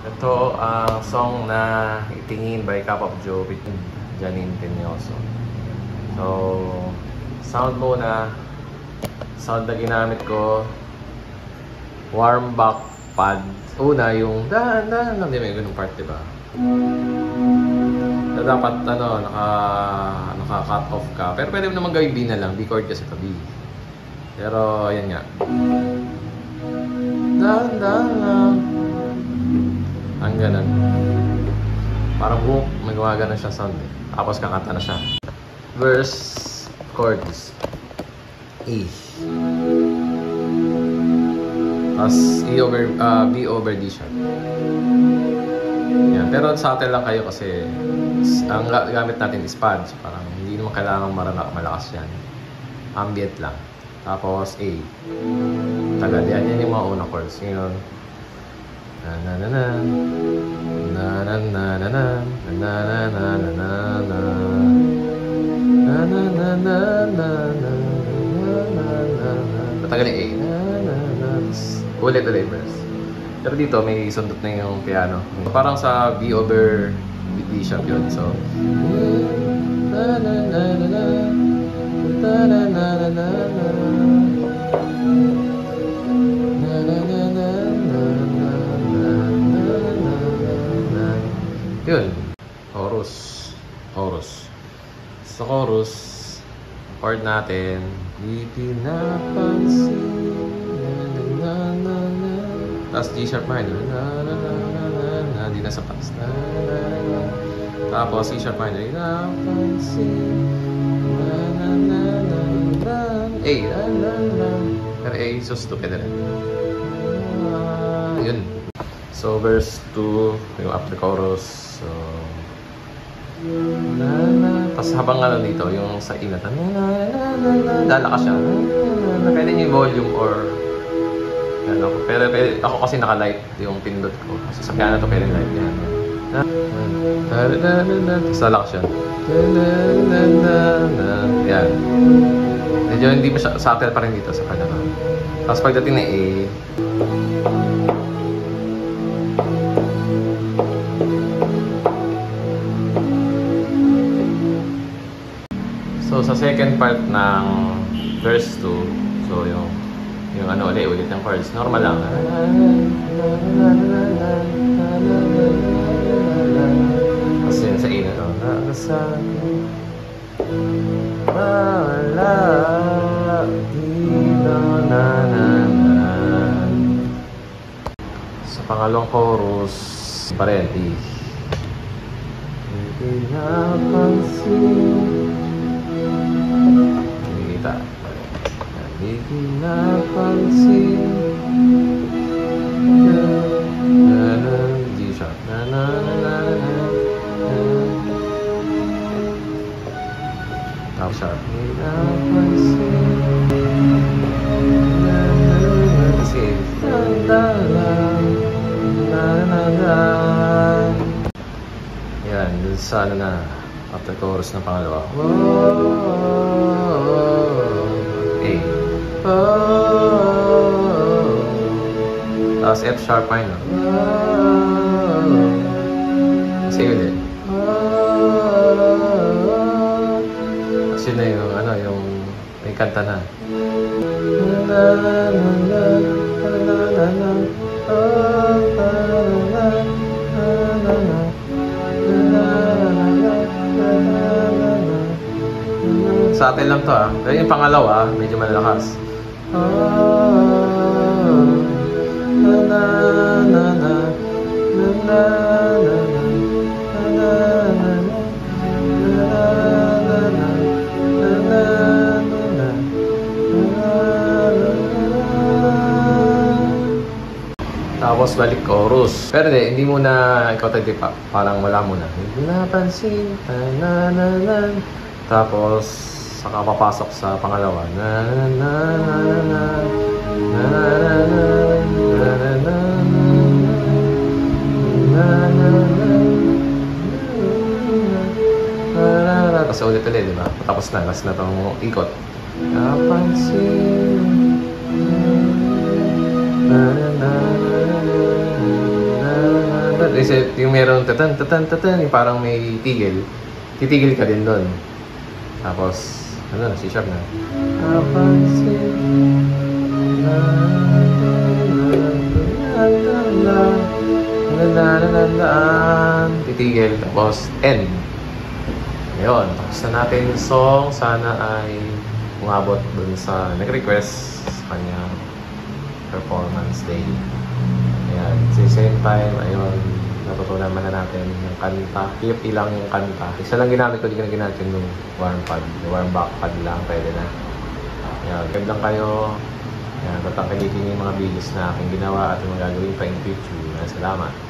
Ito ang song na Itingin by Cup of Joe with Janine Peñoso. So, sound muna. Sound na ginamit ko, warm back pad. Una yung dahan-dahan lang, di may ganung part, diba? So, dapat naka-cut off ka. Pero pwede mo naman gawin B na lang, B chord kasi ito B. Pero, ayan nga. Dahan-dahan lang. Ang ganun. Parang whoop, may gumagana siya sound eh. Tapos kakanta na siya. Verse, chords. E. Tapos B over D sharp. Yan. Pero subtle lang kayo kasi ang gamit natin is pad. So parang hindi naman kailangan malakas yan. Ambient lang. Tapos A. Tagad yan. Yan yung mga unang chords. Ngayon. Na na na na na na na na na na na na na na na na na na na. Matagal yung A. Ulit verse. Pero dito may sundot na yung piano. Parang sa B over D sharp yun. So na na na na na na na na na na. Yun, chorus. Sa chorus, chord natin, di pinapansin, tapos G sharp minor, di na sapat, tapos C sharp minor, pinapansin, A, pero A, susto ka na rin. Yun. So, verse 2, yung after chorus. So, tapos habang dito, yung sa inat, dala ka siya. Pwede niyo yung volume or ano, pero ako kasi naka-light yung pindot ko. Kasi sa piano to pwede light yan. Tapos dala ka siya. Yan. Medyo hindi pa siya, subtle pa rin dito sa kanya. Tapos pagdating na A, so sa second part ng verse 2, so yung ano ulit ng chords, normal lang. Kasi yun sa ina, sa pangalawang chorus pa rin, di pinapansin G sharp F sharp kasi yan, dun sa na after chorus na pangalawa. Tapos F sharp minor. Kasi ulit. Kasi na yung yung may kanta na. Sa atin lang to pero yung pangalawa medyo malalakas. Tapos balik chorus. Pero hindi muna ikaw tayo parang wala muna. Hindi napansin. Tapos saka papasok sa pangalawa. Tapos ulit, di ba? Tapos na, last na itong ikot. Napansin. Yung meron tatan, tatan, tatan, yung parang may tigil. Titigil ka din doon. Tapos, ano na, C-sharp na. Titigil, tapos end. Ayun, tapos na natin yung song. Sana ay umabot dun sa nag-request sa kanyang performance day. Ayan, at the same time, ayun, natutunan man na natin yung kanta. Ilang yung kanta. Isa lang ginamit ko, di ko na ginamit yung warm pad. Yung warm back pad lang, pwede na. Ayan, gandang kayo. Ayan, tatangkilikin yung mga videos na aking ginawa at yung mga gagawin pa in future. Salamat.